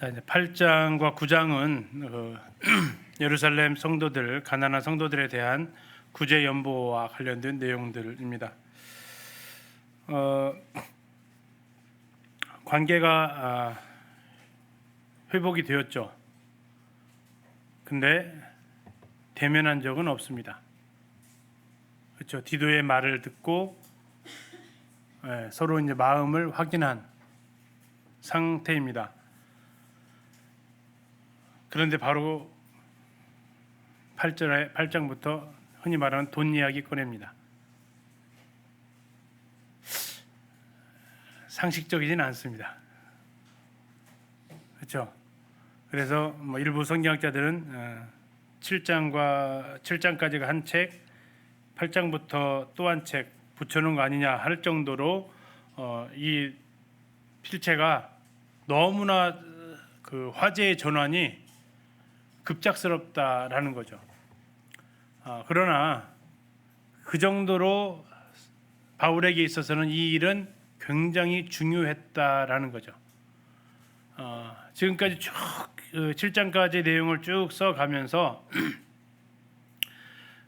자, 이제 8장과 9장은 예루살렘 성도들, 가난한 성도들에 대한 구제 연보와 관련된 내용들입니다. 관계가 회복이 되었죠. 근데 대면한 적은 없습니다. 그렇죠. 디도의 말을 듣고 서로 이제 마음을 확인한 상태입니다. 그런데 바로 8장부터 흔히 말하는 돈 이야기 꺼냅니다. 상식적이진 않습니다. 그렇죠? 그래서 일부 성경학자들은 7장까지가 한 책, 8장부터 또 한 책 붙여놓은 거 아니냐 할 정도로 이 필체가 너무나 그 화제의 전환이 급작스럽다라는 거죠. 그러나 그 정도로 바울에게 있어서는 이 일은 굉장히 중요했다라는 거죠. 지금까지 쭉 7장까지 내용을 쭉 써가면서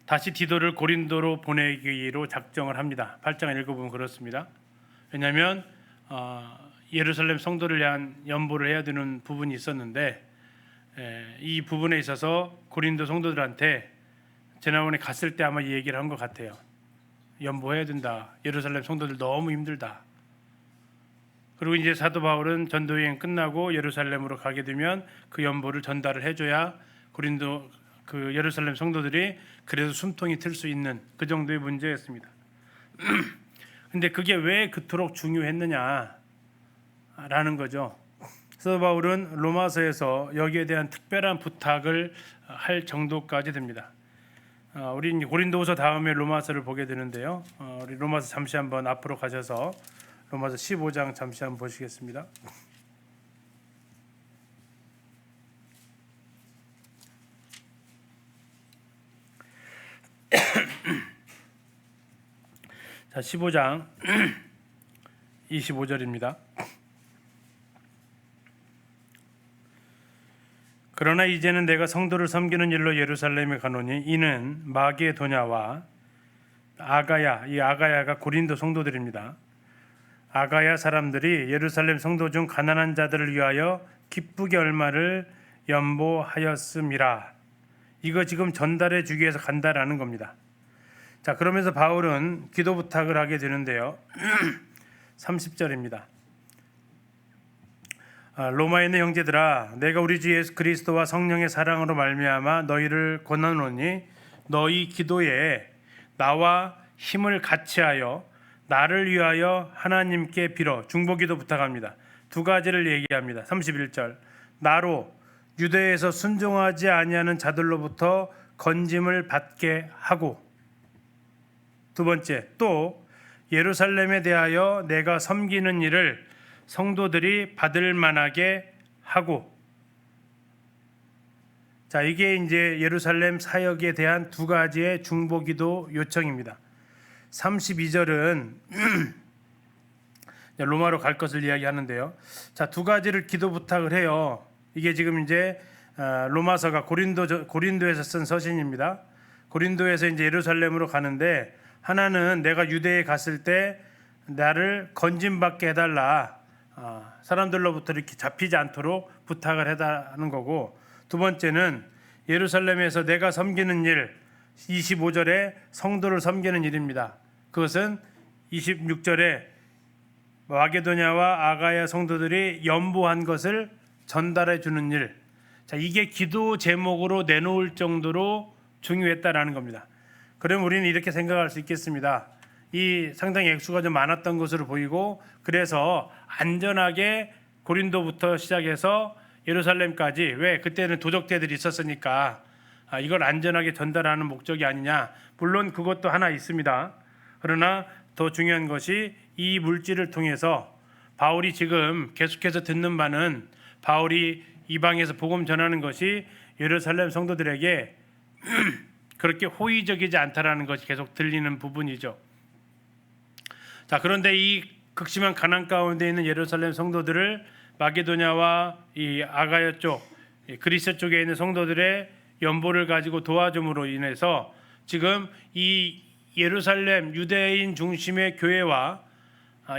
다시 디도를 고린도로 보내기로 작정을 합니다. 8장을 읽어보면 그렇습니다. 왜냐하면 예루살렘 성도를 위한 연보를 해야 되는 부분이 있었는데 이 부분에 있어서 고린도 성도들한테 제나원에 갔을 때 아마 이 얘기를 한 것 같아요. 연보해야 된다. 예루살렘 성도들 너무 힘들다. 그리고 이제 사도 바울은 전도 여행 끝나고 예루살렘으로 가게 되면 그 연보를 전달을 해줘야 고린도 그 예루살렘 성도들이 그래도 숨통이 틀 수 있는 그 정도의 문제였습니다. 근데 그게 왜 그토록 중요했느냐라는 거죠. 사도 바울은 로마서에서 여기에 대한 특별한 부탁을 할 정도까지 됩니다. 우리 고린도후서 다음에 로마서를 보게 되는데요. 우리 로마서 잠시 한번 앞으로 가셔서 로마서 15장 잠시 한번 보시겠습니다. 자, 15장 25절입니다. 그러나 이제는 내가 성도를 섬기는 일로 예루살렘에 가노니 이는 마게도냐와 아가야, 이 아가야가 고린도 성도들입니다. 아가야 사람들이 예루살렘 성도 중 가난한 자들을 위하여 기쁘게 얼마를 연보하였음이라. 이거 지금 전달해 주기 위해서 간다라는 겁니다. 자, 그러면서 바울은 기도 부탁을 하게 되는데요. 30절입니다. 로마에 있는 형제들아, 내가 우리 주 예수 그리스도와 성령의 사랑으로 말미암아 너희를 권하노니 너희 기도에 나와 힘을 같이하여 나를 위하여 하나님께 빌어. 중보기도 부탁합니다. 두 가지를 얘기합니다. 31절, 나로 유대에서 순종하지 아니하는 자들로부터 건짐을 받게 하고, 두 번째, 또 예루살렘에 대하여 내가 섬기는 일을 성도들이 받을 만하게 하고. 자, 이게 이제 예루살렘 사역에 대한 두 가지의 중보기도 요청입니다. 32절은 로마로 갈 것을 이야기하는데요. 자, 두 가지를 기도 부탁을 해요. 이게 지금 이제 로마서가 고린도에서 쓴 서신입니다. 고린도에서 이제 예루살렘으로 가는데, 하나는 내가 유대에 갔을 때 나를 건짐받게 해달라. 사람들로부터 이렇게 잡히지 않도록 부탁을 해달라는 거고, 두 번째는 예루살렘에서 내가 섬기는 일, 25절에 성도를 섬기는 일입니다. 그것은 26절에 마게도냐와 아가야 성도들이 연보한 것을 전달해 주는 일. 자, 이게 기도 제목으로 내놓을 정도로 중요했다라는 겁니다. 그럼 우리는 이렇게 생각할 수 있겠습니다. 이 상당히 액수가 좀 많았던 것으로 보이고, 그래서 안전하게 고린도부터 시작해서 예루살렘까지, 왜 그때는 도적대들이 있었으니까 이걸 안전하게 전달하는 목적이 아니냐. 물론 그것도 하나 있습니다. 그러나 더 중요한 것이 이 물질을 통해서 바울이 지금 계속해서 듣는 바는 바울이 이방에서 복음 전하는 것이 예루살렘 성도들에게 그렇게 호의적이지 않다라는 것이 계속 들리는 부분이죠. 자, 그런데 이 극심한 가난 가운데 있는 예루살렘 성도들을 마게도냐와 이 아가야 쪽, 이 그리스 쪽에 있는 성도들의 연보를 가지고 도와줌으로 인해서 지금 이 예루살렘 유대인 중심의 교회와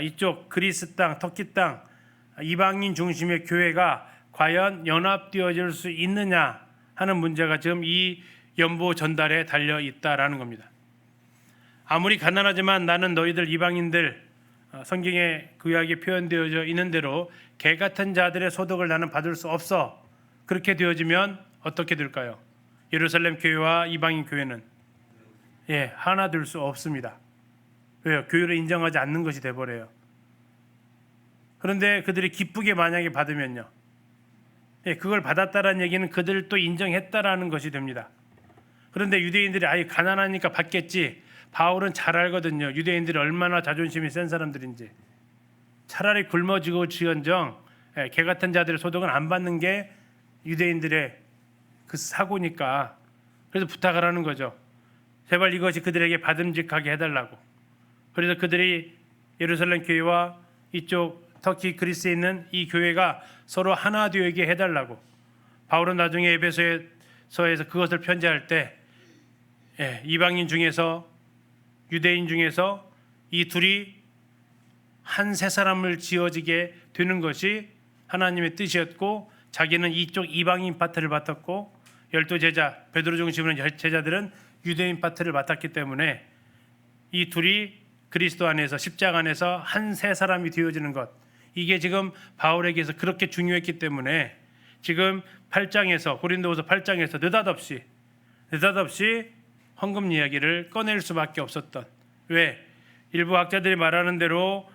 이쪽 그리스 땅, 터키 땅, 이방인 중심의 교회가 과연 연합되어질 수 있느냐 하는 문제가 지금 이 연보 전달에 달려 있다라는 겁니다. 아무리 가난하지만 나는 너희들 이방인들, 성경에 구약에 표현되어져 있는 대로 개 같은 자들의 소득을 나는 받을 수 없어. 그렇게 되어지면 어떻게 될까요? 예루살렘 교회와 이방인 교회는 하나 될 수 없습니다. 왜요? 교회를 인정하지 않는 것이 돼버려요. 그런데 그들이 기쁘게 만약에 받으면요, 그걸 받았다라는 얘기는 그들도 인정했다라는 것이 됩니다. 그런데 유대인들이 아예 가난하니까 받겠지. 바울은 잘 알거든요. 유대인들이 얼마나 자존심이 센 사람들인지. 차라리 굶어지고 지언정 개 같은 자들의 소득은 안 받는 게 유대인들의 그 사고니까. 그래서 부탁을 하는 거죠. 제발 이것이 그들에게 받음직하게 해달라고. 그래서 그들이 예루살렘 교회와 이쪽 터키 그리스에 있는 이 교회가 서로 하나 되게 해달라고. 바울은 나중에 에베소서에서 그것을 편지할 때 이방인 중에서 유대인 중에서 이 둘이 한 세 사람을 지어지게 되는 것이 하나님의 뜻이었고, 자기는 이쪽 이방인 파트를 맡았고 12제자 베드로 중심으로 제자들은 유대인 파트를 맡았기 때문에 이 둘이 그리스도 안에서 십자가 안에서 한 세 사람이 되어지는 것, 이게 지금 바울에게서 그렇게 중요했기 때문에 지금 8장에서 고린도후서 8장에서 느닷없이 헌금 이야기를 꺼낼 수밖에 없었던. 왜? 일부 학자들이 말하는 대로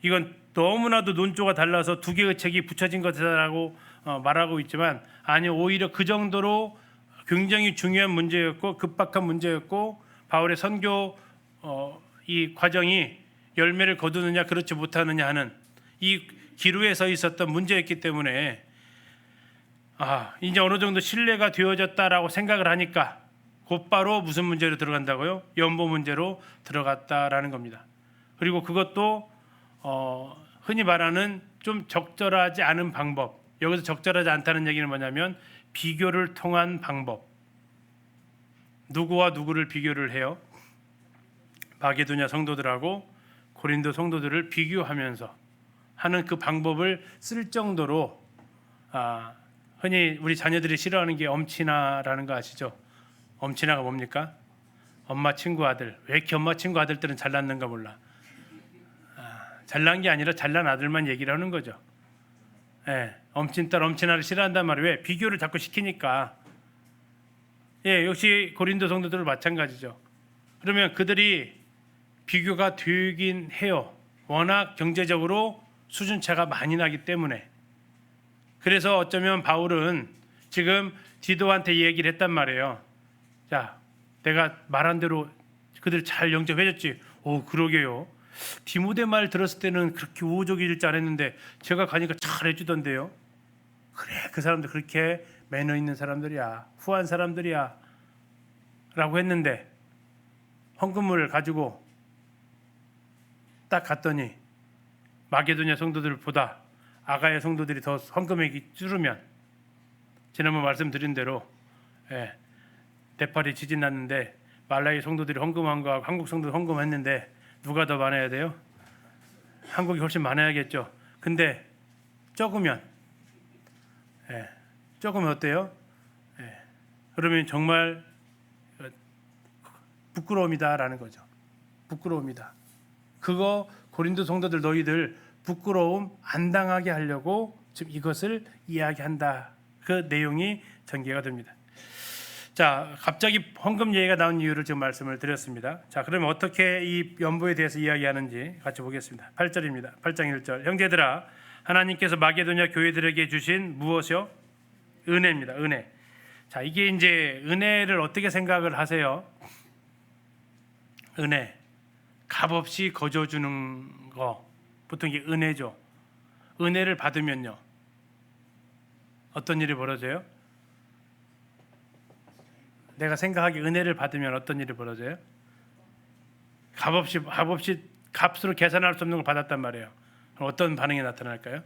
이건 너무나도 논조가 달라서 두 개의 책이 붙여진 것이라고 말하고 있지만, 아니, 오히려 그 정도로 굉장히 중요한 문제였고 급박한 문제였고, 바울의 선교 이 과정이 열매를 거두느냐 그렇지 못하느냐 하는 이 기로에 서 있었던 문제였기 때문에 이제 어느 정도 신뢰가 되어졌다라고 생각을 하니까 곧바로 무슨 문제로 들어간다고요? 연보 문제로 들어갔다라는 겁니다. 그리고 그것도 흔히 말하는 좀 적절하지 않은 방법. 여기서 적절하지 않다는 얘기는 뭐냐면 비교를 통한 방법. 누구와 누구를 비교를 해요? 마게도냐 성도들하고 고린도 성도들을 비교하면서 하는 그 방법을 쓸 정도로 흔히 우리 자녀들이 싫어하는 게 엄친아라는 거 아시죠? 엄친아가 뭡니까? 엄마 친구 아들. 왜 이렇게 엄마 친구 아들들은 잘났는가 몰라. 잘난 게 아니라 잘난 아들만 얘기를 하는 거죠. 엄친딸 엄친아를 싫어한단 말이에요. 왜? 비교를 자꾸 시키니까. 역시 고린도 성도들 마찬가지죠. 그러면 그들이 비교가 되긴 해요. 워낙 경제적으로 수준차가 많이 나기 때문에. 그래서 어쩌면 바울은 지금 디도한테 얘기를 했단 말이에요. 자, 내가 말한 대로 그들 잘 영접해줬지. 오, 그러게요. 디모데 말 들었을 때는 그렇게 우호적일 줄 알았는데 제가 가니까 잘 해주던데요. 그래, 그 사람들 그렇게 매너 있는 사람들이야, 후한 사람들이야 라고 했는데, 헌금을 가지고 딱 갔더니 마게도냐 성도들보다 아가야 성도들이 더 헌금액이 줄으면, 지난번 말씀드린 대로 네팔이 지진 났는데 말라이 성도들이 헌금한 거하고 한국 성도들 헌금했는데 누가 더 많아야 돼요? 한국이 훨씬 많아야겠죠. 근데 적으면 어때요? 그러면 정말 부끄러움이다라는 거죠. 부끄러움이다. 그거 고린도 성도들 너희들 부끄러움 안 당하게 하려고 지금 이것을 이야기한다. 그 내용이 전개가 됩니다. 자, 갑자기 헌금 얘기가 나온 이유를 지금 말씀을 드렸습니다. 자, 그러면 어떻게 이 연보에 대해서 이야기하는지 같이 보겠습니다. 8절입니다. 8장 1절. 형제들아, 하나님께서 마게도냐 교회들에게 주신 무엇이요? 은혜입니다. 은혜. 자, 이게 이제 은혜를 어떻게 생각을 하세요? 은혜. 값없이 거저주는 거. 보통 이게 은혜죠. 은혜를 받으면요, 어떤 일이 벌어져요? 내가 생각하기에 은혜를 받으면 어떤 일이 벌어져요? 값없이 값으로 계산할 수 없는 걸 받았단 말이에요. 그럼 어떤 반응이 나타날까요?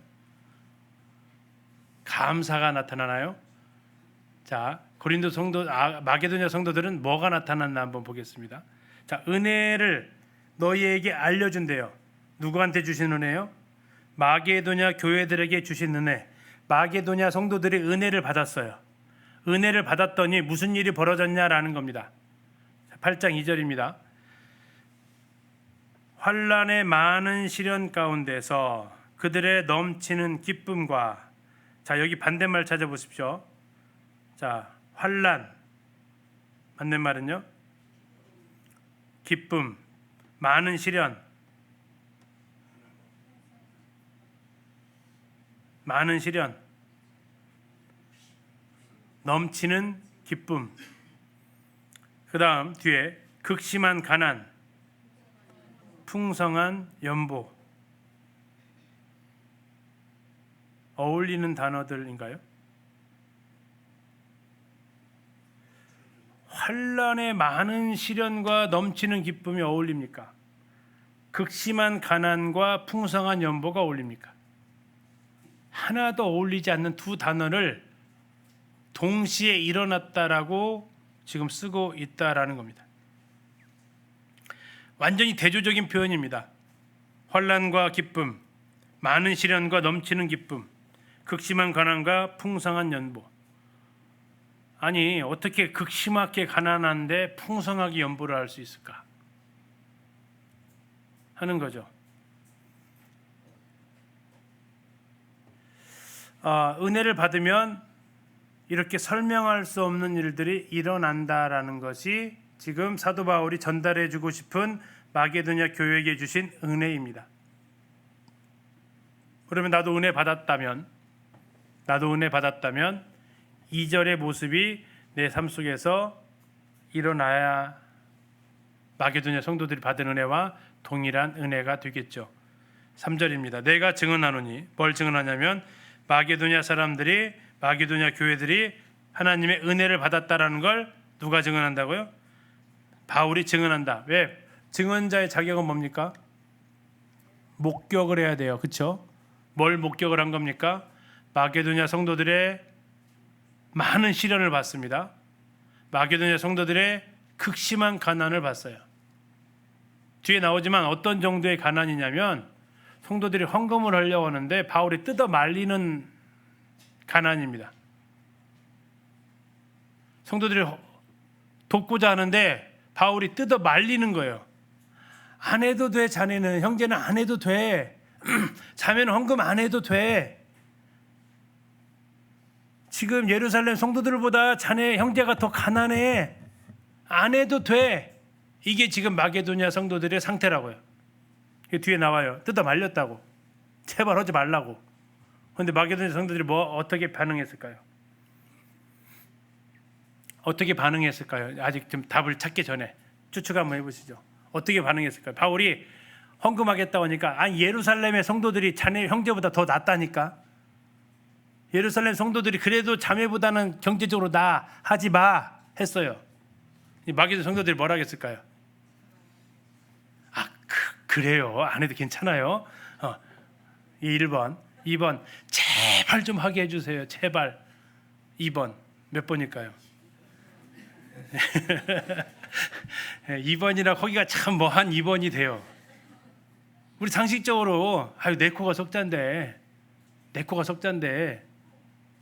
감사가 나타나나요? 자, 고린도 성도 마게도냐 성도들은 뭐가 나타났나 한번 보겠습니다. 자, 은혜를 너희에게 알려준대요. 누구한테 주신 은혜요? 마게도냐 교회들에게 주신 은혜. 마게도냐 성도들이 은혜를 받았어요. 은혜를 받았더니 무슨 일이 벌어졌냐라는 겁니다. 8장 2절입니다. 환난의 많은 시련 가운데서 그들의 넘치는 기쁨과, 자, 여기 반대말 찾아보십시오. 자, 환난, 반대말은요? 기쁨, 많은 시련, 많은 시련, 넘치는 기쁨. 그 다음 뒤에 극심한 가난, 풍성한 연보. 어울리는 단어들인가요? 환난의 많은 시련과 넘치는 기쁨이 어울립니까? 극심한 가난과 풍성한 연보가 어울립니까? 하나도 어울리지 않는 두 단어를 동시에 일어났다라고 지금 쓰고 있다라는 겁니다. 완전히 대조적인 표현입니다. 환난과 기쁨, 많은 시련과 넘치는 기쁨, 극심한 가난과 풍성한 연보. 아니, 어떻게 극심하게 가난한데 풍성하게 연보를 할 수 있을까 하는 거죠. 은혜를 받으면 이렇게 설명할 수 없는 일들이 일어난다라는 것이 지금 사도 바울이 전달해 주고 싶은 마게도냐 교회에게 주신 은혜입니다. 그러면 나도 은혜 받았다면 2절의 모습이 내 삶 속에서 일어나야 마게도냐 성도들이 받은 은혜와 동일한 은혜가 되겠죠. 3절입니다. 내가 증언하노니, 뭘 증언하냐면 마게도냐 사람들이, 마게도냐 교회들이 하나님의 은혜를 받았다라는 걸 누가 증언한다고요? 바울이 증언한다. 왜? 증언자의 자격은 뭡니까? 목격을 해야 돼요. 그렇죠? 뭘 목격을 한 겁니까? 마게도냐 성도들의 많은 시련을 봤습니다. 마게도냐 성도들의 극심한 가난을 봤어요. 뒤에 나오지만 어떤 정도의 가난이냐면 성도들이 헌금을 하려고 하는데 바울이 뜯어 말리는 가난입니다. 성도들이 돕고자 하는데 바울이 뜯어 말리는 거예요. 안 해도 돼, 자네는. 형제는 안 해도 돼. 자매는 헌금 안 해도 돼. 지금 예루살렘 성도들보다 자네 형제가 더 가난해. 안 해도 돼. 이게 지금 마게도냐 성도들의 상태라고요. 뒤에 나와요. 뜯어 말렸다고. 제발 하지 말라고. 그런데 마게도냐 성도들이 어떻게 반응했을까요? 어떻게 반응했을까요? 아직 좀 답을 찾기 전에 추측 한번 해보시죠. 어떻게 반응했을까요? 바울이 헌금하겠다고 하니까 예루살렘의 성도들이 자네 형제보다 더 낫다니까. 예루살렘 성도들이 그래도 자매보다는 경제적으로 나 하지 마 했어요. 마게도냐 성도들이 뭐라 했을까요? 그래요. 안 해도 괜찮아요. 1번. 2번. 제발 좀 하게 해주세요. 제발. 2번. 몇 번일까요? 2번이라 거기가 참 한 2번이 돼요. 우리 상식적으로 내 코가 석잔데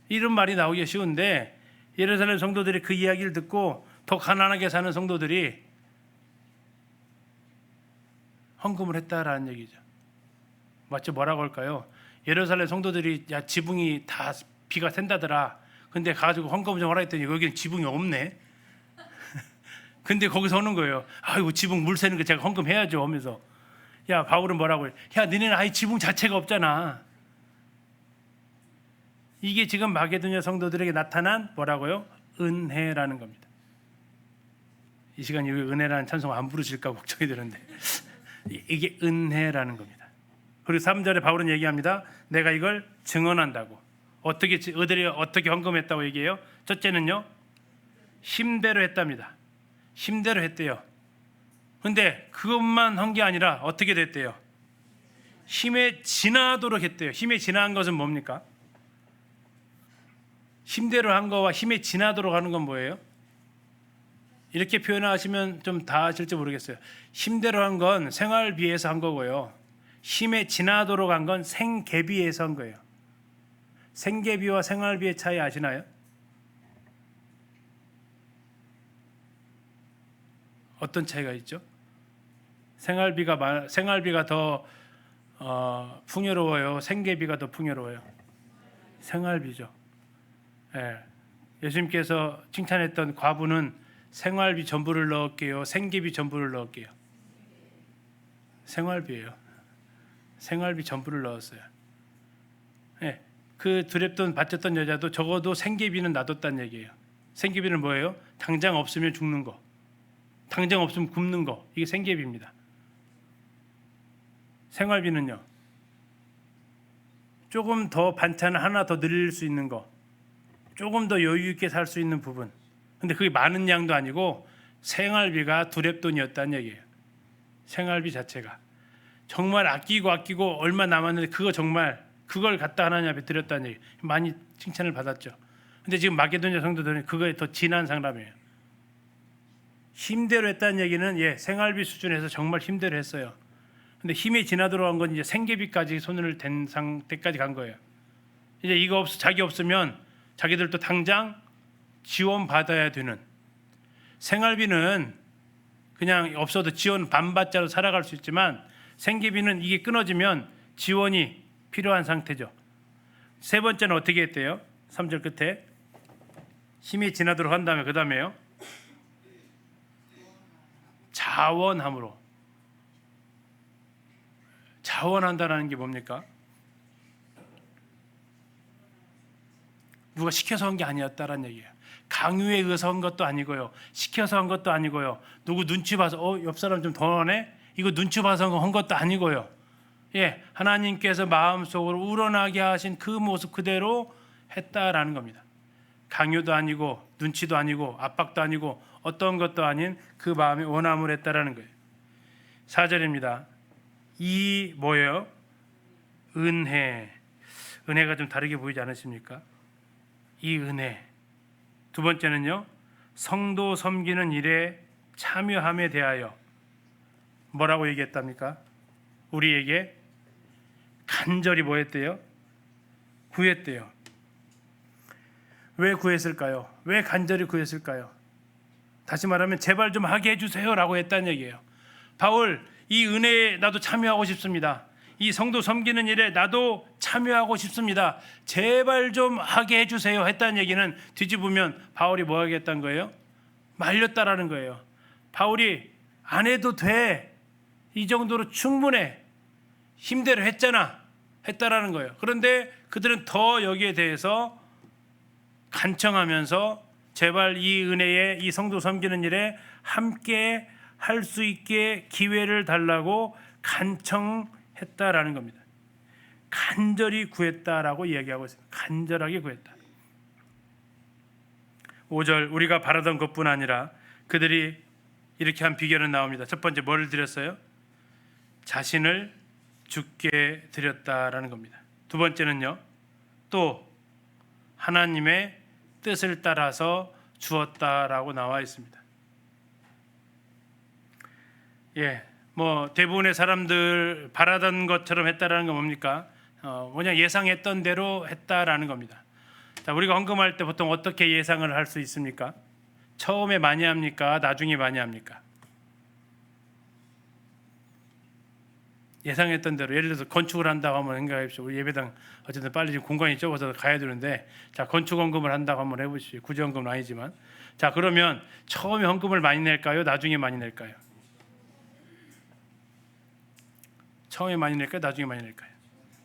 이런 말이 나오기 쉬운데 예루살렘 성도들이 그 이야기를 듣고 더 가난하게 사는 성도들이 헌금을 했다라는 얘기죠. 맞죠? 뭐라고 할까요? 예루살렘 성도들이 야 지붕이 다 비가 샌다더라. 근데 가지고 헌금 좀 하라 했더니 여기는 지붕이 없네. 근데 거기서 오는 거예요. 아이고 지붕 물 새는 거 제가 헌금해야죠 하면서. 야 바울은 뭐라고 해? 야 너네는 아예 지붕 자체가 없잖아. 이게 지금 마게도냐 성도들에게 나타난 뭐라고요? 은혜라는 겁니다. 이 시간 이후에 은혜라는 찬송 안 부르실까 걱정이 되는데 이게 은혜라는 겁니다. 그리고 3절에 바울은 얘기합니다. 내가 이걸 증언한다고. 어들이 어떻게 헌금했다고 얘기해요? 첫째는요, 힘대로 했답니다. 힘대로 했대요. 근데 그것만 한 게 아니라 어떻게 됐대요? 힘에 지나도록 했대요. 힘에 지나한 것은 뭡니까? 힘대로 한 거와 힘에 지나도록 하는 건 뭐예요? 이렇게 표현하시면 좀 다 아실지 모르겠어요. 힘대로 한 건 생활비에서 한 거고요. 힘에 지나도록 한 건 생계비에서 한 거예요. 생계비와 생활비의 차이 아시나요? 어떤 차이가 있죠? 생활비가 더 풍요로워요. 생계비가 더 풍요로워요. 생활비죠. 예. 예수님께서 칭찬했던 과부는 생활비 전부를 넣을게요, 생계비 전부를 넣을게요. 생활비예요. 생활비 전부를 넣었어요. 예. 그 두렙돈 바쳤던 여자도 적어도 생계비는 놔뒀다는 얘기예요. 생계비는 뭐예요? 당장 없으면 죽는 거, 당장 없으면 굶는 거, 이게 생계비입니다. 생활비는요, 조금 더 반찬을 하나 더 늘릴 수 있는 거, 조금 더 여유 있게 살 수 있는 부분. 근데 그게 많은 양도 아니고 생활비가 두렙돈이었다는 얘기예요. 생활비 자체가 정말 아끼고 얼마 남았는데 그걸 갖다 하나님 앞에 드렸다는 얘기. 많이 칭찬을 받았죠. 근데 지금 마게도냐 성도들은 그거에 더 진한 사람이에요. 힘대로 했다는 얘기는 생활비 수준에서 정말 힘대로 했어요. 근데 힘이 지나도록 한 건 이제 생계비까지 손을 댄 상태까지 간 거예요. 이제 이거 자기 없으면 자기들도 당장 지원 받아야 되는. 생활비는 그냥 없어도 지원 반받자로 살아갈 수 있지만 생계비는 이게 끊어지면 지원이 필요한 상태죠. 세 번째는 어떻게 했대요? 3절 끝에 힘이 지나도록 한 다음에 그 다음에요, 자원함으로. 자원한다라는 게 뭡니까? 누가 시켜서 한 게 아니었다라는 얘기예요. 강요에 의해서 한 것도 아니고요, 시켜서 한 것도 아니고요, 누구 눈치 봐서 옆 사람 좀 더 하네, 이거 눈치 봐서 한 것도 아니고요. 하나님께서 마음속으로 우러나게 하신 그 모습 그대로 했다라는 겁니다. 강요도 아니고 눈치도 아니고 압박도 아니고 어떤 것도 아닌 그 마음의 원함을 했다라는 거예요. 4절입니다. 이 뭐예요? 은혜가 좀 다르게 보이지 않으십니까? 이 은혜. 두 번째는요, 성도 섬기는 일에 참여함에 대하여 뭐라고 얘기했답니까? 우리에게 간절히 뭐 했대요? 구했대요. 왜 구했을까요? 왜 간절히 구했을까요? 다시 말하면 제발 좀 하게 해주세요 라고 했다는 얘기예요. 바울, 이 은혜에 나도 참여하고 싶습니다. 이 성도 섬기는 일에 나도 참여하고 싶습니다. 제발 좀 하게 해주세요 했다는 얘기는 뒤집으면 바울이 뭐 하겠다는 거예요? 말렸다라는 거예요. 바울이 안 해도 돼, 이 정도로 충분해, 힘대로 했다라는 거예요. 그런데 그들은 더 여기에 대해서 간청하면서 제발 이 은혜에, 이 성도 섬기는 일에 함께 할 수 있게 기회를 달라고 간청했다라는 겁니다. 간절히 구했다라고 이야기하고 있습니다. 간절하게 구했다. 5절, 우리가 바라던 것뿐 아니라 그들이 이렇게 한 비결은 나옵니다. 첫 번째, 뭐를 드렸어요? 자신을 죽게 드렸다라는 겁니다. 두 번째는요, 또 하나님의 뜻을 따라서 주었다라고 나와 있습니다. 대부분의 사람들 바라던 것처럼 했다라는 건 뭡니까? 그냥 예상했던 대로 했다라는 겁니다. 자, 우리가 헌금할 때 보통 어떻게 예상을 할 수 있습니까? 처음에 많이 합니까? 나중에 많이 합니까? 예상했던 대로. 예를 들어서 건축을 한다고 한번 생각해 보십시오. 우리 예배당 어쨌든 빨리 지금 공간이 좁아서 가야 되는데, 자, 건축 헌금을 한다고 한번 해보십시오. 구제 헌금은 아니지만. 자, 그러면 처음에 헌금을 많이 낼까요? 나중에 많이 낼까요? 처음에 많이 낼까요? 나중에 많이 낼까요?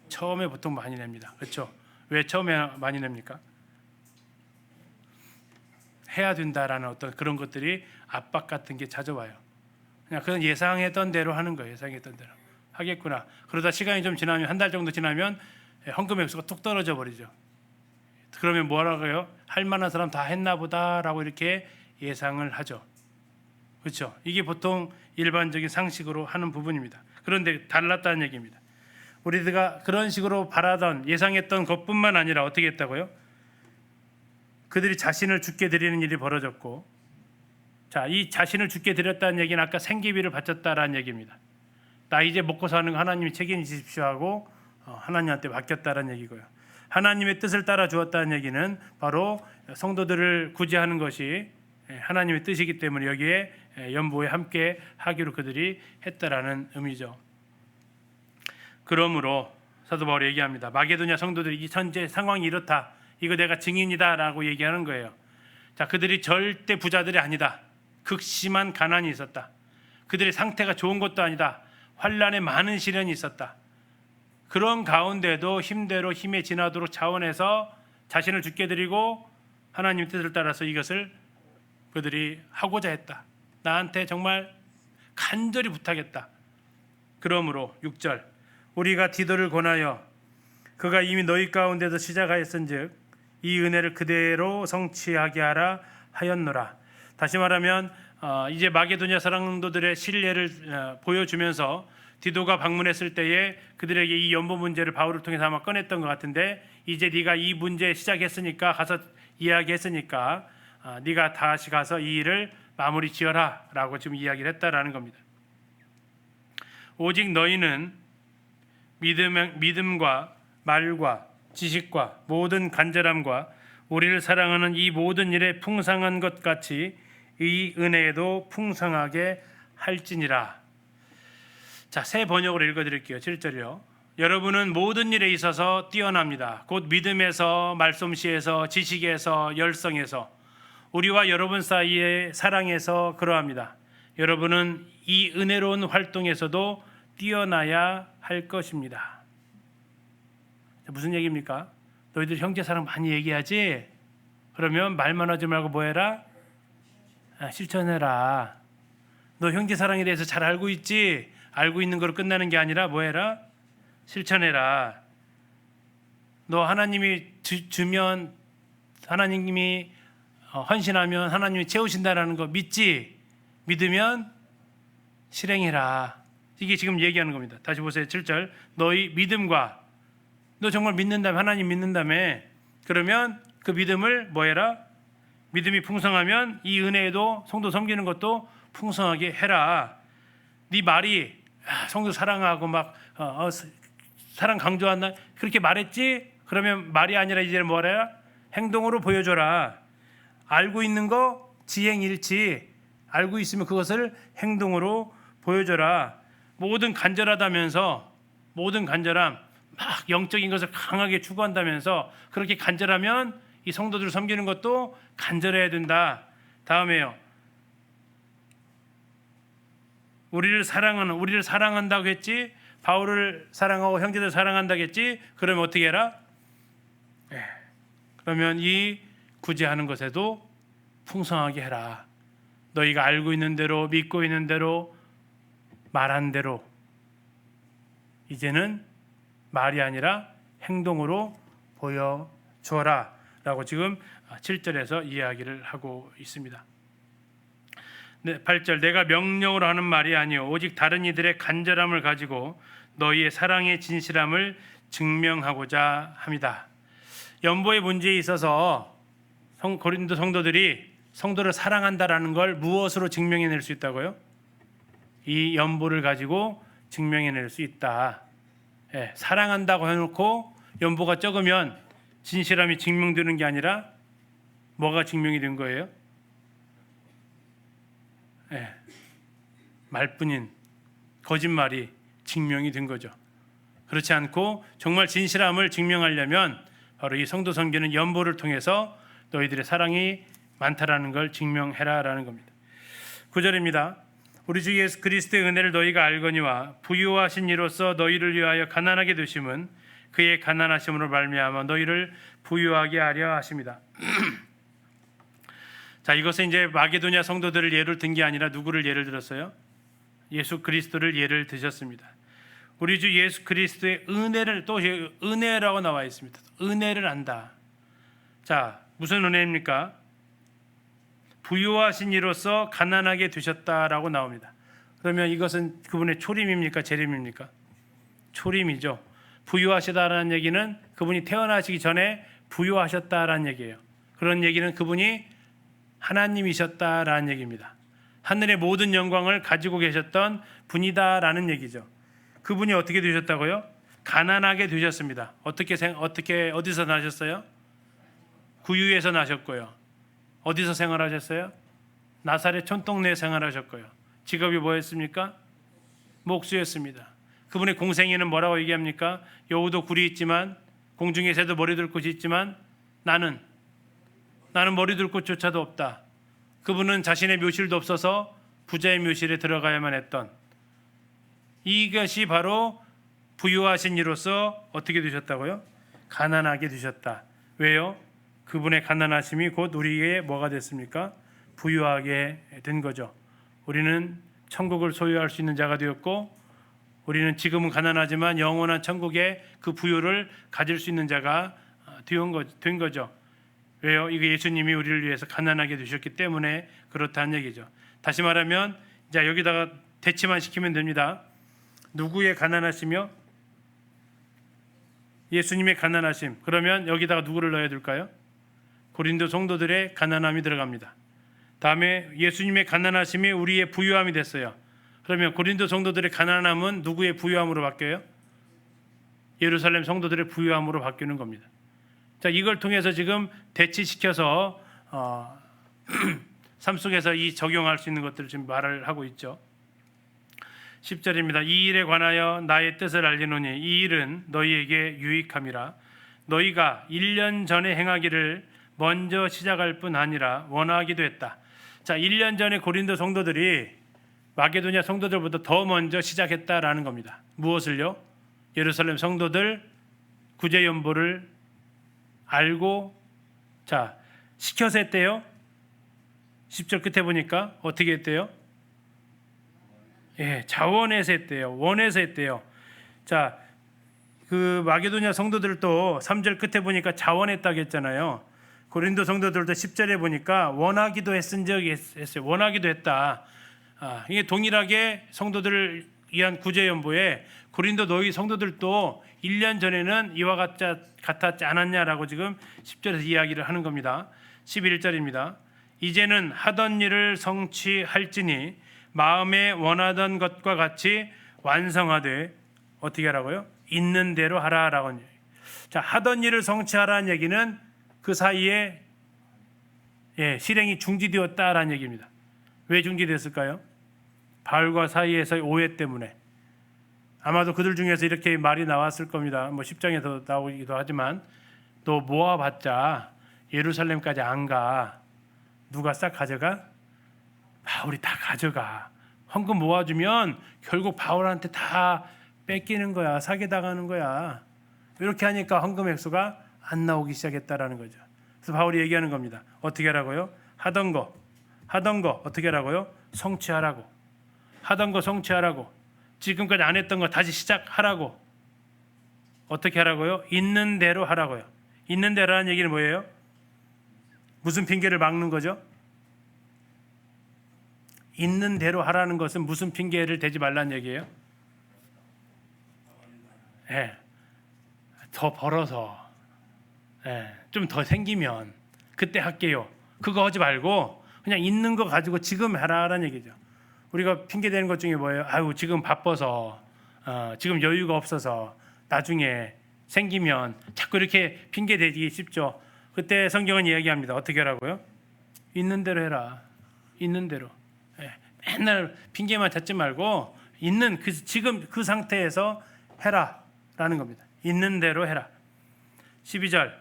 처음에 보통 많이 냅니다. 그렇죠? 왜 처음에 많이 냅니까? 해야 된다라는 어떤 그런 것들이 압박 같은 게 찾아와요. 그냥 예상했던 대로 하는 거예요. 예상했던 대로 하겠구나. 그러다 시간이 좀 지나면, 한 달 정도 지나면 헌금 액수가 뚝 떨어져 버리죠. 그러면 뭐라고요? 할 만한 사람 다 했나 보다라고 이렇게 예상을 하죠. 그렇죠? 이게 보통 일반적인 상식으로 하는 부분입니다. 그런데 달랐다는 얘기입니다. 우리가 그런 식으로 바라던, 예상했던 것뿐만 아니라 어떻게 했다고요? 그들이 자신을 죽게 드리는 일이 벌어졌고, 자, 이 자신을 죽게 드렸다는 얘기는 아까 생계비를 바쳤다라는 얘기입니다. 나 이제 먹고 사는 거 하나님이 책임지십시오 하고 하나님한테 맡겼다라는 얘기고요. 하나님의 뜻을 따라 주었다는 얘기는 바로 성도들을 구제하는 것이 하나님의 뜻이기 때문에 여기에 연보에 함께 하기로 그들이 했다라는 의미죠. 그러므로 사도 바울이 얘기합니다. 마게도냐 성도들이 이 현재 상황이 이렇다, 이거 내가 증인이다라고 얘기하는 거예요. 자, 그들이 절대 부자들이 아니다. 극심한 가난이 있었다. 그들의 상태가 좋은 것도 아니다. 환난에 많은 시련이 있었다. 그런 가운데도 힘대로 힘에 지나도록 차원에서 자신을 죽게 드리고 하나님 뜻을 따라서 이것을 그들이 하고자 했다. 나한테 정말 간절히 부탁했다. 그러므로 6절, 우리가 디도를 권하여 그가 이미 너희 가운데서 시작하였은즉 이 은혜를 그대로 성취하게 하라 하였노라. 다시 말하면 이제 마게도냐 사랑도들의 신뢰를 보여주면서 디도가 방문했을 때에 그들에게 이 연보 문제를 바울을 통해서 아마 꺼냈던 것 같은데, 이제 네가 이 문제 시작했으니까, 가서 이야기했으니까 네가 다시 가서 이 일을 마무리 지어라 라고 지금 이야기를 했다라는 겁니다. 오직 너희는 믿음과 말과 지식과 모든 간절함과 우리를 사랑하는 이 모든 일에 풍성한 것 같이 이 은혜에도 풍성하게 할지니라. 자, 새 번역으로 읽어드릴게요. 7절이요. 여러분은 모든 일에 있어서 뛰어납니다. 곧 믿음에서, 말솜씨에서, 지식에서, 열성에서, 우리와 여러분 사이의 사랑에서 그러합니다. 여러분은 이 은혜로운 활동에서도 뛰어나야 할 것입니다. 무슨 얘기입니까? 너희들 형제 사랑 많이 얘기하지? 그러면 말만 하지 말고 뭐 해라? 실천해라. 너 형제 사랑에 대해서 잘 알고 있지? 알고 있는 거로 끝나는 게 아니라 뭐 해라? 실천해라. 너 하나님이 주면, 하나님이 헌신하면 하나님이 채우신다라는 거 믿지? 믿으면 실행해라. 이게 지금 얘기하는 겁니다. 다시 보세요. 7절. 너희 믿음과, 너 정말 믿는다면, 하나님 믿는다며, 그러면 그 믿음을 뭐 해라? 믿음이 풍성하면 이 은혜에도 성도 섬기는 것도 풍성하게 해라. 네 말이 성도 사랑하고 막 사랑 강조한다 그렇게 말했지? 그러면 말이 아니라 이제 뭐라? 행동으로 보여줘라. 알고 있는 거 지행일치, 알고 있으면 그것을 행동으로 보여줘라. 모든 간절하다면서, 모든 간절함, 막 영적인 것을 강하게 추구한다면서 그렇게 간절하면 이 성도들을 섬기는 것도 간절해야 된다. 다음에요. 우리를 사랑한다고 했지? 바울을 사랑하고 형제들 사랑한다고 했지? 그러면 어떻게 해라? 그러면 이 구제하는 것에도 풍성하게 해라. 너희가 알고 있는 대로, 믿고 있는 대로, 말한 대로, 이제는 말이 아니라 행동으로 보여줘라 라고 지금 7절에서 이야기를 하고 있습니다. 8절, 내가 명령으로 하는 말이 아니요 오직 다른 이들의 간절함을 가지고 너희의 사랑의 진실함을 증명하고자 합니다. 연보의 문제에 있어서 고린도 성도들이 성도를 사랑한다라는 걸 무엇으로 증명해낼 수 있다고요? 이 연보를 가지고 증명해낼 수 있다. 사랑한다고 해놓고 연보가 적으면 진실함이 증명되는 게 아니라 뭐가 증명이 된 거예요? 말뿐인 거짓말이 증명이 된 거죠. 그렇지 않고 정말 진실함을 증명하려면 바로 이 성도 섬기는 연보를 통해서 너희들의 사랑이 많다라는 걸 증명해라라는 겁니다. 9절입니다. 우리 주 예수 그리스도의 은혜를 너희가 알거니와 부유하신 이로써 너희를 위하여 가난하게 되심은 그의 가난하심으로 말미암아 너희를 부유하게 하려 하십니다. 자, 이것은 이제 마게도냐 성도들을 예를 든 게 아니라 누구를 예를 들었어요? 예수 그리스도를 예를 드셨습니다. 우리 주 예수 그리스도의 은혜를, 또 은혜라고 나와 있습니다. 은혜를 안다. 자, 무슨 은혜입니까? 부유하신 이로써 가난하게 되셨다라고 나옵니다. 그러면 이것은 그분의 초림입니까? 재림입니까? 초림이죠. 부유하시다라는 얘기는 그분이 태어나시기 전에 부유하셨다라는 얘기예요. 그런 얘기는 그분이 하나님이셨다라는 얘기입니다. 하늘의 모든 영광을 가지고 계셨던 분이다라는 얘기죠. 그분이 어떻게 되셨다고요? 가난하게 되셨습니다. 어디서 나셨어요? 구유에서 나셨고요. 어디서 생활하셨어요? 나사렛 촌동네에 생활하셨고요. 직업이 뭐였습니까? 목수였습니다. 그분의 공생애는 뭐라고 얘기합니까? 여우도 굴이 있지만 공중의 새도 머리 둘 곳이 있지만 나는 머리 둘 곳조차도 없다. 그분은 자신의 묘실도 없어서 부자의 묘실에 들어가야만 했던, 이것이 바로 부유하신 이로서 어떻게 되셨다고요? 가난하게 되셨다. 왜요? 그분의 가난하심이 곧 우리에게 뭐가 됐습니까? 부유하게 된 거죠. 우리는 천국을 소유할 수 있는 자가 되었고, 우리는 지금은 가난하지만 영원한 천국의 그 부유를 가질 수 있는 자가 된 거죠. 왜요? 이거 예수님이 우리를 위해서 가난하게 되셨기 때문에 그렇다는 얘기죠. 다시 말하면 자, 여기다가 대치만 시키면 됩니다. 누구의 가난하시며? 예수님의 가난하심. 그러면 여기다가 누구를 넣어야 될까요? 고린도 성도들의 가난함이 들어갑니다. 다음에 예수님의 가난하심이 우리의 부유함이 됐어요. 그러면 고린도 성도들의 가난함은 누구의 부유함으로 바뀌어요? 예루살렘 성도들의 부유함으로 바뀌는 겁니다. 자, 이걸 통해서 지금 대치시켜서 삶 속에서 이 적용할 수 있는 것들을 지금 말을 하고 있죠. 10절입니다. 이 일에 관하여 나의 뜻을 알리노니 이 일은 너희에게 유익함이라. 너희가 1년 전에 행하기를 먼저 시작할 뿐 아니라 원하기도 했다. 자, 1년 전에 고린도 성도들이 마게도냐 성도들보다 더 먼저 시작했다라는 겁니다. 무엇을요? 예루살렘 성도들 구제연보를 알고 시켜서 했대요. 10절 끝에 보니까 어떻게 했대요? 자원해서 했대요. 원해서 했대요. 자, 그 마게도냐 성도들도 3절 끝에 보니까 자원했다고 했잖아요. 고린도 성도들도 10절에 보니까 원하기도 했은 적이 했어요. 원하기도 했다. 이게 동일하게 성도들을 위한 구제연보에 고린도 너희 성도들도 1년 전에는 이와 같았지 않았냐라고 지금 10절에서 이야기를 하는 겁니다. 11절입니다. 이제는 하던 일을 성취할지니 마음에 원하던 것과 같이 완성하되 어떻게 하라고요? 있는 대로 하라라고. 자, 하던 일을 성취하라는 얘기는 그 사이에 실행이 중지되었다라는 얘기입니다. 왜 중지됐을까요? 바울과 사이에서의 오해 때문에. 아마도 그들 중에서 이렇게 말이 나왔을 겁니다. 10장에서 나오기도 하지만 너 모아봤자 예루살렘까지 안 가. 누가 싹 가져가? 바울이 다 가져가. 헌금 모아주면 결국 바울한테 다 뺏기는 거야. 사기당하는 거야. 이렇게 하니까 헌금 액수가 안 나오기 시작했다라는 거죠. 그래서 바울이 얘기하는 겁니다. 어떻게 하라고요? 하던 거 어떻게 하라고요? 성취하라고. 하던 거 성취하라고. 지금까지 안 했던 거 다시 시작하라고. 어떻게 하라고요? 있는 대로 하라고요. 있는 대로라는 얘기는 뭐예요? 무슨 핑계를 막는 거죠? 있는 대로 하라는 것은 무슨 핑계를 대지 말라는 얘기예요? 더 벌어서 좀 더 생기면 그때 할게요. 그거 하지 말고 그냥 있는 거 가지고 지금 해라라는 얘기죠. 우리가 핑계 대는 것 중에 뭐예요? 아유, 지금 바빠서 지금 여유가 없어서 나중에 생기면 자꾸 이렇게 핑계 대기 쉽죠. 그때 성경은 이야기합니다. 어떻게 하라고요? 있는 대로 해라. 있는 대로. 맨날 핑계만 찾지 말고 있는 지금 그 상태에서 해라라는 겁니다. 있는 대로 해라. 12절.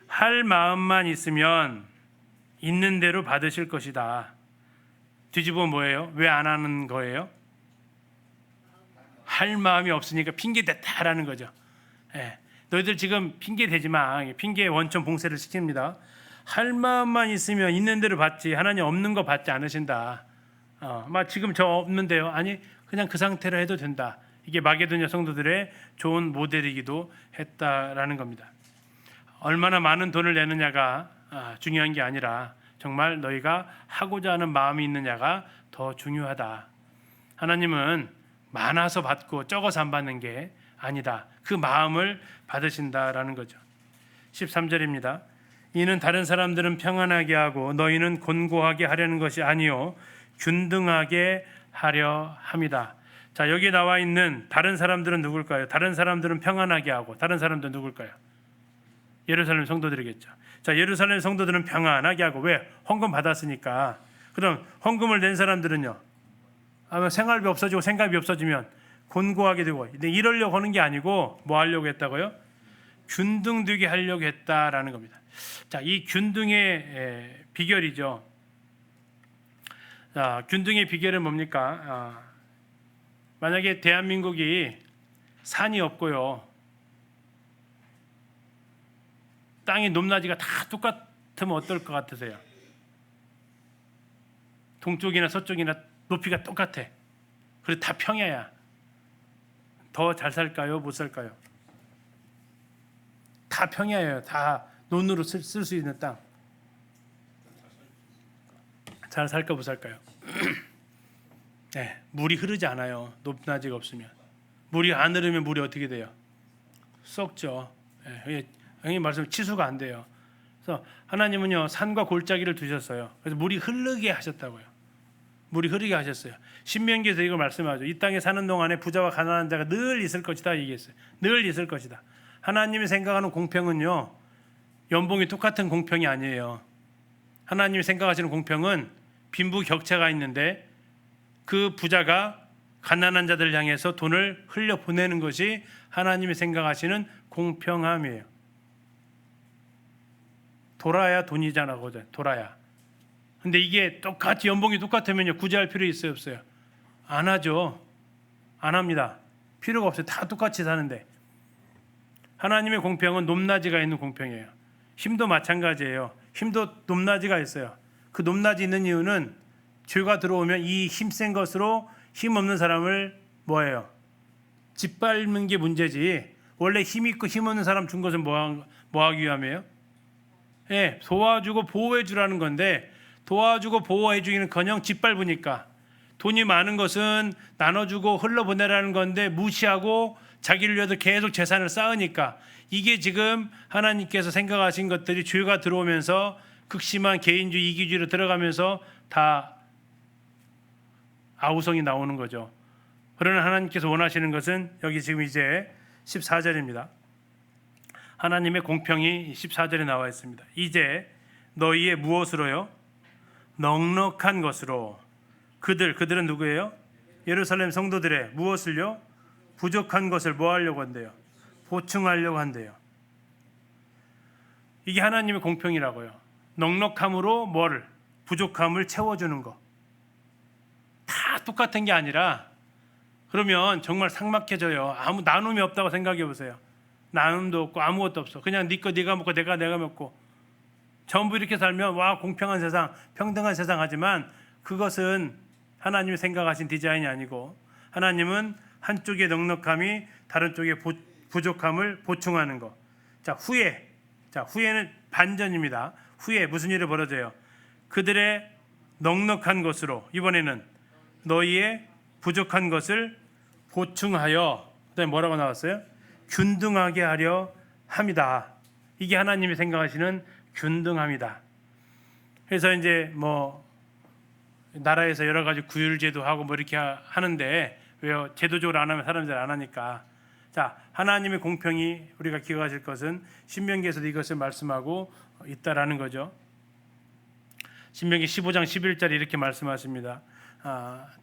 할 마음만 있으면 있는 대로 받으실 것이다. 뒤집어 뭐예요? 왜 안 하는 거예요? 할 마음이 없으니까 핑계 댔다라는 거죠. 너희들 지금 핑계 대지 마. 핑계의 원천 봉쇄를 시킵니다. 할 마음만 있으면 있는 대로 받지. 하나님 없는 거 받지 않으신다. 지금 저 없는데요. 아니 그냥 그 상태로 해도 된다. 이게 마게도냐 성도들의 좋은 모델이기도 했다라는 겁니다. 얼마나 많은 돈을 내느냐가 중요한 게 아니라 정말 너희가 하고자 하는 마음이 있느냐가 더 중요하다. 하나님은 많아서 받고 적어서 안 받는 게 아니다. 그 마음을 받으신다라는 거죠. 13절입니다. 이는 다른 사람들은 평안하게 하고 너희는 곤고하게 하려는 것이 아니요 균등하게 하려 함이다. 자, 여기 나와 있는 다른 사람들은 누굴까요? 다른 사람들은 평안하게 하고 다른 사람들은 누굴까요? 예루살렘 성도들이겠죠. 자, 예루살렘 성도들은 평안하게 하고, 왜? 헌금 받았으니까. 그럼 헌금을 낸 사람들은요, 아마 생활비 없어지고 생활비 없어지면 곤고하게 되고, 근데 이러려고 하는 게 아니고 뭐 하려고 했다고요? 균등되게 하려고 했다라는 겁니다. 자, 이 균등의 비결이죠. 자, 균등의 비결은 뭡니까? 만약에 대한민국이 산이 없고요, 땅의 높낮이가 다 똑같으면 어떨 것 같으세요? 동쪽이나 서쪽이나 높이가 똑같아. 그리고 다 평야야. 더 잘 살까요? 못 살까요? 다 평야예요. 다 논으로 쓸 수 있는 땅. 잘 살까 못 살까요? 네, 물이 흐르지 않아요. 높낮이가 없으면. 물이 안 흐르면 물이 어떻게 돼요? 썩죠. 네, 형님 말씀 치수가 안 돼요. 그래서 하나님은요, 산과 골짜기를 두셨어요. 그래서 물이 흐르게 하셨다고요. 물이 흐르게 하셨어요. 신명기에서 이걸 말씀하죠. 이 땅에 사는 동안에 부자와 가난한 자가 늘 있을 것이다 얘기했어요. 늘 있을 것이다. 하나님이 생각하는 공평은요, 연봉이 똑같은 공평이 아니에요. 하나님이 생각하시는 공평은 빈부격차가 있는데 그 부자가 가난한 자들 향해서 돈을 흘려 보내는 것이 하나님이 생각하시는 공평함이에요. 돌아야 돈이잖아, 거든. 돌아야. 근데 이게 똑같이 연봉이 똑같으면요, 굳이 할 필요 있어요, 없어요? 안 하죠. 안 합니다. 필요가 없어요. 다 똑같이 사는데. 하나님의 공평은 높낮이가 있는 공평이에요. 힘도 마찬가지예요. 힘도 높낮이가 있어요. 그 높낮이 있는 이유는 죄가 들어오면 이 힘센 것으로 힘 없는 사람을 뭐예요? 짓밟는 게 문제지. 원래 힘 있고 힘 없는 사람 준 것은 뭐 하기 위함이에요? 예, 도와주고 보호해 주라는 건데, 도와주고 보호해 주기는커녕 짓밟으니까, 돈이 많은 것은 나눠주고 흘러보내라는 건데 무시하고 자기를 위해서 계속 재산을 쌓으니까, 이게 지금 하나님께서 생각하신 것들이 죄가 들어오면서 극심한 개인주의, 이기주의로 들어가면서 다 아우성이 나오는 거죠. 그러나 하나님께서 원하시는 것은 여기 지금 이제 14절입니다. 하나님의 공평이 14절에 나와 있습니다. 이제 너희의 무엇으로요? 넉넉한 것으로. 그들은 누구예요? 예루살렘 성도들의 무엇을요? 부족한 것을 뭐 하려고 한대요? 보충하려고 한대요. 이게 하나님의 공평이라고요. 넉넉함으로 뭐를? 부족함을 채워주는 거. 다 똑같은 게 아니라, 그러면 정말 삭막해져요. 아무 나눔이 없다고 생각해 보세요. 나눔도 없고 아무것도 없어. 그냥 네 거 네가 먹고 내가 먹고 전부 이렇게 살면 와, 공평한 세상, 평등한 세상 하지만 그것은 하나님이 생각하신 디자인이 아니고, 하나님은 한쪽의 넉넉함이 다른 쪽의 부족함을 보충하는 거. 자, 후에는 반전입니다. 후에 무슨 일이 벌어져요? 그들의 넉넉한 것으로, 이번에는 너희의 부족한 것을 보충하여, 그다음에 뭐라고 나왔어요? 균등하게 하려 함이다. 이게 하나님이 생각하시는 균등함이다. 그래서 이제 뭐 나라에서 여러 가지 구율제도 하고 뭐 이렇게 하는데, 왜요? 제도적으로 안 하면 사람들이 안 하니까. 자, 하나님의 공평이 우리가 기억하실 것은 신명기에서도 이것을 말씀하고 있다라는 거죠. 신명기 15장 11절에 이렇게 말씀하십니다.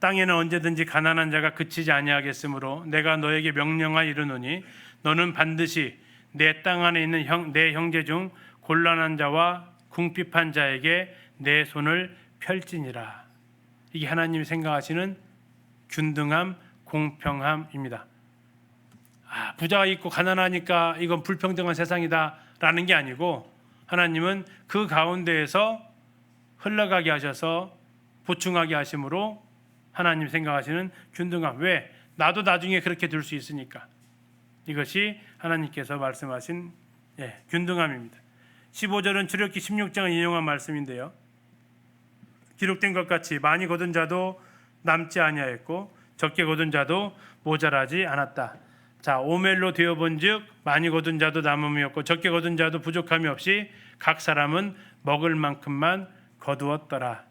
땅에는 언제든지 가난한 자가 그치지 아니하겠으므로 내가 너에게 명령하여 이르노니 너는 반드시 내 땅 안에 있는 내 형제 중 곤란한 자와 궁핍한 자에게 내 손을 펼지니라. 이게 하나님이 생각하시는 균등함, 공평함입니다. 부자가 있고 가난하니까 이건 불평등한 세상이다라는 게 아니고, 하나님은 그 가운데에서 흘러가게 하셔서 보충하게 하심으로 하나님 생각하시는 균등함. 왜? 나도 나중에 그렇게 될 수 있으니까. 이것이 하나님께서 말씀하신 균등함입니다. 15절은 출애굽기 16장을 인용한 말씀인데요. 기록된 것 같이 많이 거둔 자도 남지 아니하였고 적게 거둔 자도 모자라지 않았다. 자, 오멜로 되어본즉 많이 거둔 자도 남음이 없고 적게 거둔 자도 부족함이 없이 각 사람은 먹을 만큼만 거두었더라.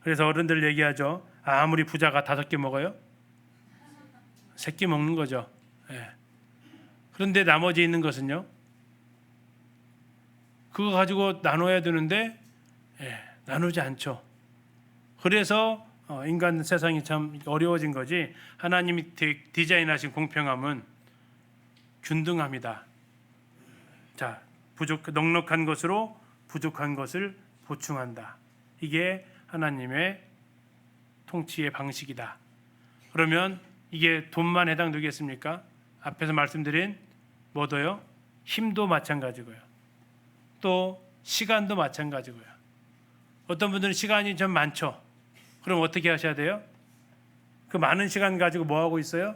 그래서 어른들 얘기하죠. 아무리 부자가 5개 먹어요? 3개 먹는 거죠. 예. 그런데 나머지 있는 것은요? 그거 가지고 나눠야 되는데 나누지 않죠. 그래서 인간 세상이 참 어려워진 거지. 하나님이 디자인하신 공평함은 균등합니다. 자, 넉넉한 것으로 부족한 것을 보충한다. 이게 하나님의 통치의 방식이다. 그러면 이게 돈만 해당되겠습니까? 앞에서 말씀드린 뭐도요? 힘도 마찬가지고요. 또 시간도 마찬가지고요. 어떤 분들은 시간이 좀 많죠. 그럼 어떻게 하셔야 돼요? 그 많은 시간 가지고 뭐 하고 있어요?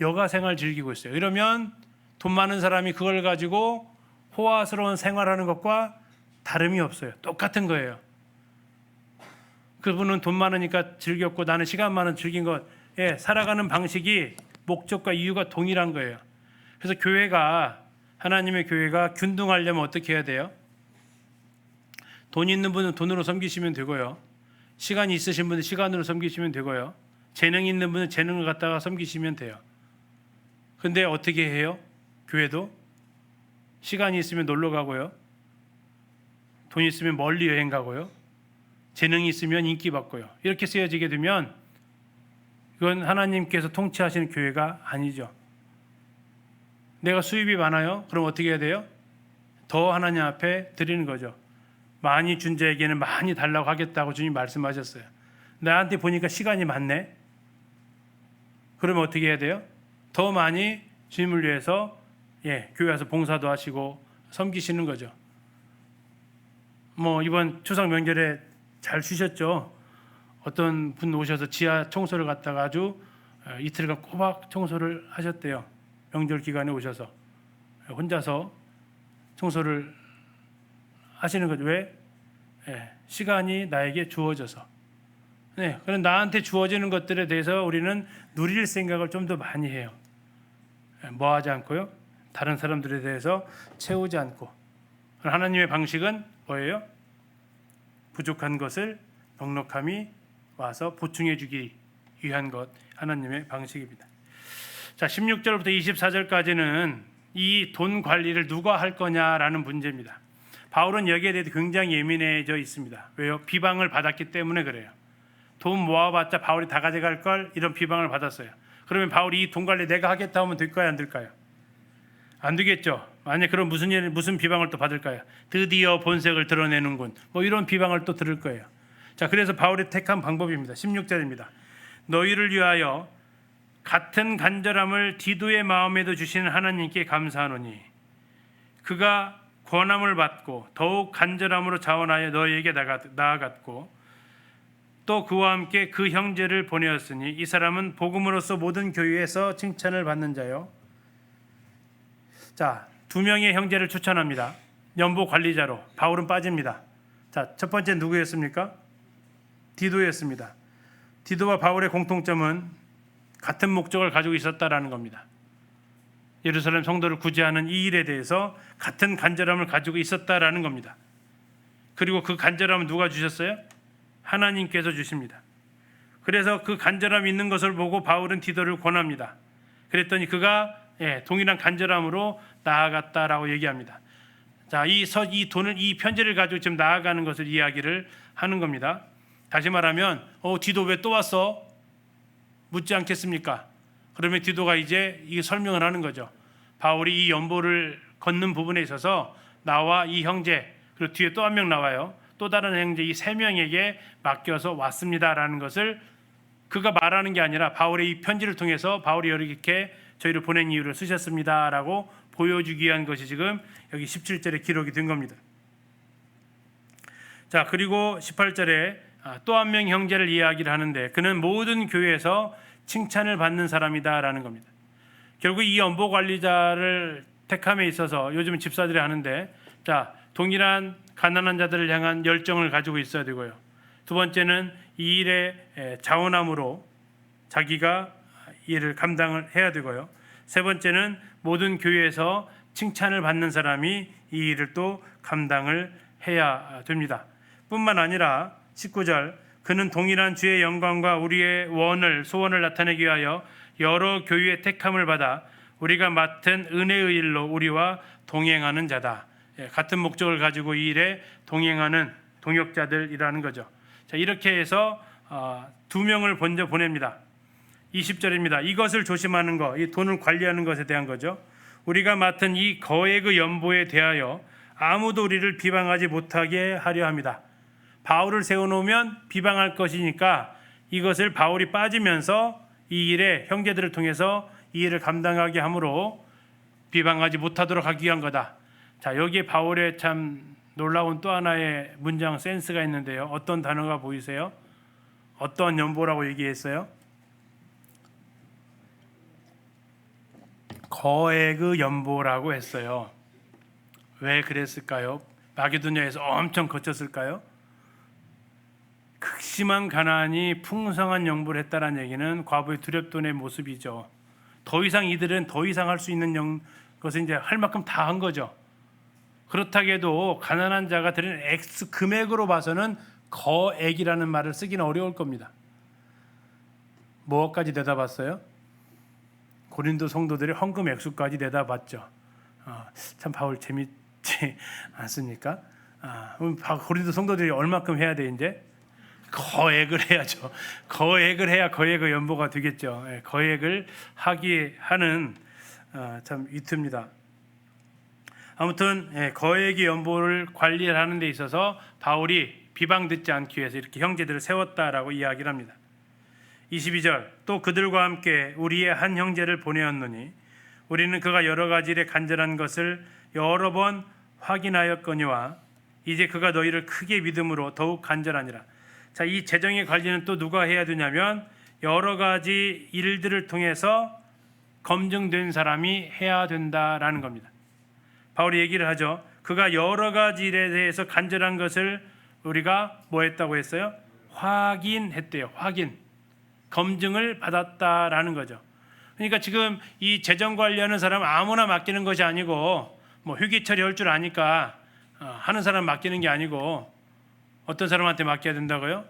여가 생활 즐기고 있어요. 이러면 돈 많은 사람이 그걸 가지고 호화스러운 생활하는 것과 다름이 없어요. 똑같은 거예요. 그분은 돈 많으니까 즐겼고 나는 시간 많은 즐긴 것, 살아가는 방식이 목적과 이유가 동일한 거예요. 그래서 하나님의 교회가 균등하려면 어떻게 해야 돼요? 돈 있는 분은 돈으로 섬기시면 되고요. 시간이 있으신 분은 시간으로 섬기시면 되고요. 재능 있는 분은 재능을 갖다가 섬기시면 돼요. 근데 어떻게 해요? 교회도 시간이 있으면 놀러 가고요. 돈 있으면 멀리 여행 가고요. 재능이 있으면 인기 받고요. 이렇게 쓰여지게 되면 이건 하나님께서 통치하시는 교회가 아니죠. 내가 수입이 많아요? 그럼 어떻게 해야 돼요? 더 하나님 앞에 드리는 거죠. 많이 준 자에게는 많이 달라고 하겠다고 주님 말씀하셨어요. 나한테 보니까 시간이 많네. 그러면 어떻게 해야 돼요? 더 많이 주님을 위해서 교회 와서 봉사도 하시고 섬기시는 거죠. 뭐 이번 추석 명절에 잘 쉬셨죠? 어떤 분 오셔서 지하 청소를 갖다가 아주 이틀간 꼬박 청소를 하셨대요. 명절 기간에 오셔서 혼자서 청소를 하시는 거죠. 왜? 시간이 나에게 주어져서. 그럼 나한테 주어지는 것들에 대해서 우리는 누릴 생각을 좀 더 많이 해요. 뭐 하지 않고요? 다른 사람들에 대해서 채우지 않고. 하나님의 방식은 뭐예요? 부족한 것을 넉넉함이 와서 보충해 주기 위한 것, 하나님의 방식입니다. 자, 16절부터 24절까지는 이 돈 관리를 누가 할 거냐라는 문제입니다. 바울은 여기에 대해서 굉장히 예민해져 있습니다. 왜요? 비방을 받았기 때문에 그래요. 돈 모아봤자 바울이 다 가져갈 걸, 이런 비방을 받았어요. 그러면 바울이 이 돈 관리 내가 하겠다 하면 될까요? 안 될까요? 안 되겠죠. 만약 그럼 무슨 비방을 또 받을까요? 드디어 본색을 드러내는군. 뭐 이런 비방을 또 들을 거예요. 자, 그래서 바울이 택한 방법입니다. 16절입니다. 너희를 위하여 같은 간절함을 디도의 마음에도 주시는 하나님께 감사하노니 그가 권함을 받고 더욱 간절함으로 자원하여 너희에게 나아갔고 또 그와 함께 그 형제를 보내었으니 이 사람은 복음으로서 모든 교회에서 칭찬을 받는 자요. 자, 2명의 형제를 추천합니다. 연보 관리자로 바울은 빠집니다. 자, 첫 번째 누구였습니까? 디도였습니다. 디도와 바울의 공통점은 같은 목적을 가지고 있었다라는 겁니다. 예루살렘 성도를 구제하는 이 일에 대해서 같은 간절함을 가지고 있었다라는 겁니다. 그리고 그 간절함은 누가 주셨어요? 하나님께서 주십니다. 그래서 그 간절함이 있는 것을 보고 바울은 디도를 권합니다. 그랬더니 그가 동일한 간절함으로 나아갔다라고 얘기합니다. 자, 이 편지를 가지고 지금 나아가는 것을 이야기를 하는 겁니다. 다시 말하면 디도 왜 또 왔어? 묻지 않겠습니까? 그러면 디도가 이제 이 설명을 하는 거죠. 바울이 이 연보를 걷는 부분에 있어서 나와 이 형제, 그리고 뒤에 또 한 명 나와요. 또 다른 형제, 이 3명에게 맡겨서 왔습니다라는 것을 그가 말하는 게 아니라 바울의 이 편지를 통해서 바울이 이렇게 저희를 보낸 이유를 쓰셨습니다라고 보여주기 위한 것이 지금 여기 17절에 기록이 된 겁니다. 자, 그리고 18절에 또 한 명 형제를 이야기를 하는데 그는 모든 교회에서 칭찬을 받는 사람이다라는 겁니다. 결국 이 연보 관리자를 택함에 있어서 요즘 집사들이 하는데, 자, 동일한 가난한 자들을 향한 열정을 가지고 있어야 되고요. 두 번째는 이 일에 자원함으로 자기가 일을 감당을 해야 되고요. 세 번째는 모든 교회에서 칭찬을 받는 사람이 이 일을 또 감당을 해야 됩니다. 뿐만 아니라 19절, 그는 동일한 주의 영광과 우리의 소원을 나타내기 위하여 여러 교회의 택함을 받아 우리가 맡은 은혜의 일로 우리와 동행하는 자다. 같은 목적을 가지고 이 일에 동행하는 동역자들이라는 거죠. 자, 이렇게 해서 두 명을 먼저 보냅니다. 20절입니다. 이것을 조심하는 것, 이 돈을 관리하는 것에 대한 거죠. 우리가 맡은 이 거액의 연보에 대하여 아무도 우리를 비방하지 못하게 하려 합니다. 바울을 세워놓으면 비방할 것이니까 이것을 바울이 빠지면서 이 일에 형제들을 통해서 이 일을 감당하게 함으로 비방하지 못하도록 하기 위한 거다. 자, 여기에 바울의 참 놀라운 또 하나의 문장 센스가 있는데요. 어떤 단어가 보이세요? 어떤 연보라고 얘기했어요? 거액의 연보라고 했어요. 왜 그랬을까요? 마게도냐에서 엄청 거쳤을까요? 극심한 가난이 풍성한 연보를 했다는 얘기는 과부의 두렵돈의 모습이죠. 더 이상 이들은 더 이상 할 수 있는 것을 이제 할 만큼 다 한 거죠. 그렇다고 해도 가난한 자가 드리는 X 금액으로 봐서는 거액이라는 말을 쓰기는 어려울 겁니다. 뭐까지 대답했어요? 고린도 성도들이 헌금 액수까지 내다봤죠. 참 바울 재밌지 않습니까? 그럼 고린도 성도들이 얼마큼 해야 돼 이제? 거액을 해야죠. 거액을 해야 거액의 연보가 되겠죠. 거액을 하는 참 위트입니다. 아무튼 거액의 연보를 관리하는 데 있어서 바울이 비방듣지 않기 위해서 이렇게 형제들을 세웠다라고 이야기를 합니다. 22절, 또 그들과 함께 우리의 한 형제를 보내었노니 우리는 그가 여러 가지 일에 간절한 것을 여러 번 확인하였거니와 이제 그가 너희를 크게 믿음으로 더욱 간절하니라. 자, 이 재정의 관리는 또 누가 해야 되냐면 여러 가지 일들을 통해서 검증된 사람이 해야 된다라는 겁니다. 바울이 얘기를 하죠. 그가 여러 가지 일에 대해서 간절한 것을 우리가 뭐 했다고 했어요? 확인했대요. 검증을 받았다라는 거죠. 그러니까 지금 이 재정 관리하는 사람 아무나 맡기는 것이 아니고 뭐 회계 처리할 줄 아니까 하는 사람 맡기는 게 아니고 어떤 사람한테 맡겨야 된다고요?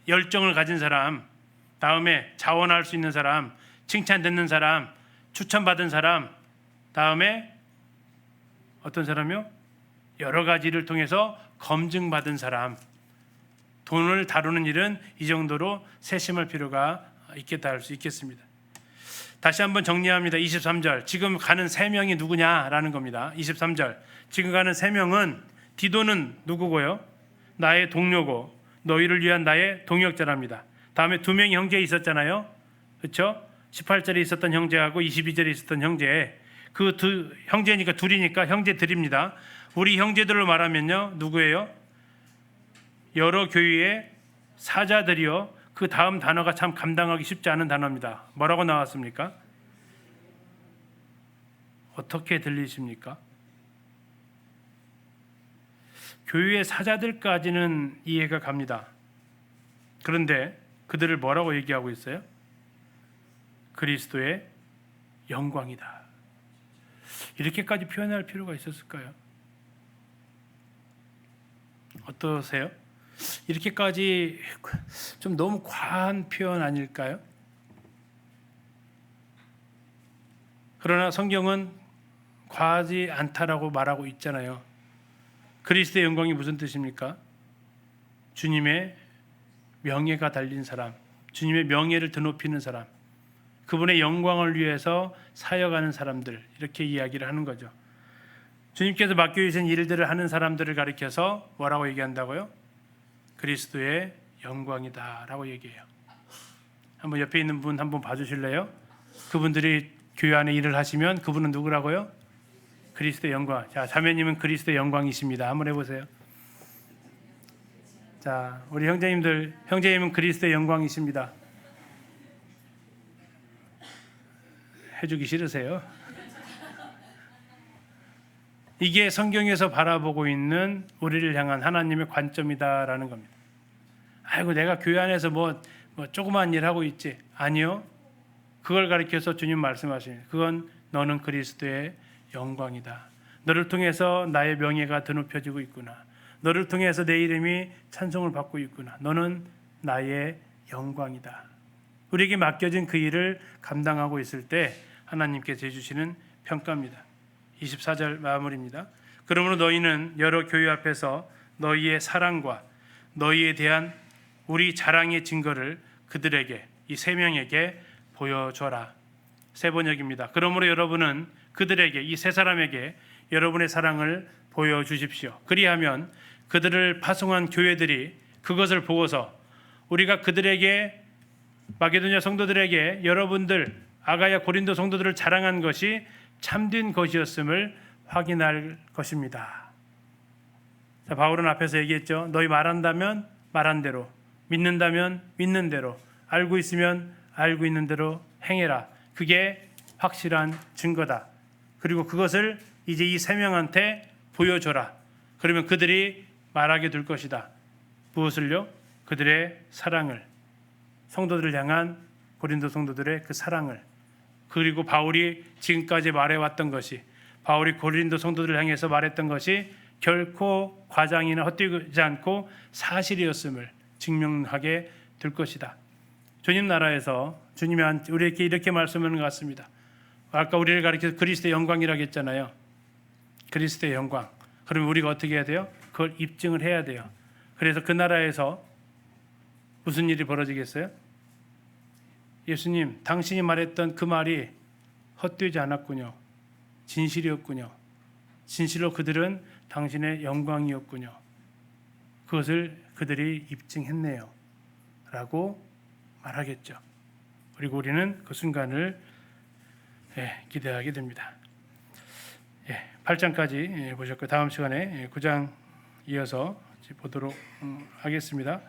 열정을 가진 사람, 다음에 자원할 수 있는 사람, 칭찬 듣는 사람, 추천받은 사람, 다음에 어떤 사람이요? 여러 가지를 통해서 검증받은 사람. 돈을 다루는 일은 이 정도로 세심할 필요가 있겠다 할 수 있겠습니다. 다시 한번 정리합니다. 23절, 지금 가는 세 명이 누구냐라는 겁니다. 23절, 지금 가는 세 명은 디도는 누구고요? 나의 동료고 너희를 위한 나의 동역자랍니다. 다음에 두 명의 형제 있었잖아요. 그렇죠? 18절에 있었던 형제하고 22절에 있었던 형제, 그 두 형제니까 둘이니까 형제들입니다. 우리 형제들로 말하면요, 누구예요? 여러 교회의 사자들이요. 그 다음 단어가 참 감당하기 쉽지 않은 단어입니다. 뭐라고 나왔습니까? 어떻게 들리십니까? 교회의 사자들까지는 이해가 갑니다. 그런데 그들을 뭐라고 얘기하고 있어요? 그리스도의 영광이다. 이렇게까지 표현할 필요가 있었을까요? 어떠세요? 이렇게까지 좀 너무 과한 표현 아닐까요? 그러나 성경은 과하지 않다라고 말하고 있잖아요. 그리스도의 영광이 무슨 뜻입니까? 주님의 명예가 달린 사람, 주님의 명예를 드높이는 사람, 그분의 영광을 위해서 사역하는 사람들, 이렇게 이야기를 하는 거죠. 주님께서 맡겨주신 일들을 하는 사람들을 가리켜서 뭐라고 얘기한다고요? 그리스도의 영광이다 라고 얘기해요. 한번 옆에 있는 분 한번 봐주실래요? 그분들이 교회 안에 일을 하시면 그분은 누구라고요? 그리스도의 영광. 자, 자매님은 그리스도의 영광이십니다. 한번 해보세요. 자, 우리 형제님은 그리스도의 영광이십니다. 해주기 싫으세요? 이게 성경에서 바라보고 있는 우리를 향한 하나님의 관점이다라는 겁니다. 아이고, 내가 교회 안에서 뭐 조그만 일 하고 있지. 아니요. 그걸 가리켜서 주님 말씀하시는, 그건 너는 그리스도의 영광이다. 너를 통해서 나의 명예가 드높여지고 있구나. 너를 통해서 내 이름이 찬송을 받고 있구나. 너는 나의 영광이다. 우리에게 맡겨진 그 일을 감당하고 있을 때 하나님께서 해주시는 평가입니다. 24절 마무리입니다. 그러므로 너희는 여러 교회 앞에서 너희의 사랑과 너희에 대한 우리 자랑의 증거를 그들에게, 이 세 명에게 보여줘라. 세 번역입니다. 그러므로 여러분은 그들에게, 이 세 사람에게 여러분의 사랑을 보여주십시오. 그리하면 그들을 파송한 교회들이 그것을 보고서 우리가 그들에게, 마게도냐 성도들에게 여러분들 아가야 고린도 성도들을 자랑한 것이 참된 것이었음을 확인할 것입니다. 자, 바울은 앞에서 얘기했죠. 너희 말한다면 말한 대로, 믿는다면 믿는 대로, 알고 있으면 알고 있는 대로 행해라. 그게 확실한 증거다. 그리고 그것을 이제 이 세 명한테 보여줘라. 그러면 그들이 말하게 될 것이다. 무엇을요? 그들의 사랑을, 성도들을 향한 고린도 성도들의 그 사랑을, 그리고 바울이 지금까지 말해왔던 것이, 바울이 고린도 성도들을 향해서 말했던 것이 결코 과장이나 헛되지 않고 사실이었음을 증명하게 될 것이다. 주님 나라에서 주님이 우리에게 이렇게 말씀하는 것 같습니다. 아까 우리를 가리켜서 그리스도의 영광이라고 했잖아요. 그리스도의 영광. 그러면 우리가 어떻게 해야 돼요? 그걸 입증을 해야 돼요. 그래서 그 나라에서 무슨 일이 벌어지겠어요? 예수님, 당신이 말했던 그 말이 헛되지 않았군요. 진실이었군요. 진실로 그들은 당신의 영광이었군요. 그것을 그들이 입증했네요. 라고 말하겠죠. 그리고 우리는 그 순간을 기대하게 됩니다. 8장까지 보셨고 다음 시간에 9장 이어서 보도록 하겠습니다.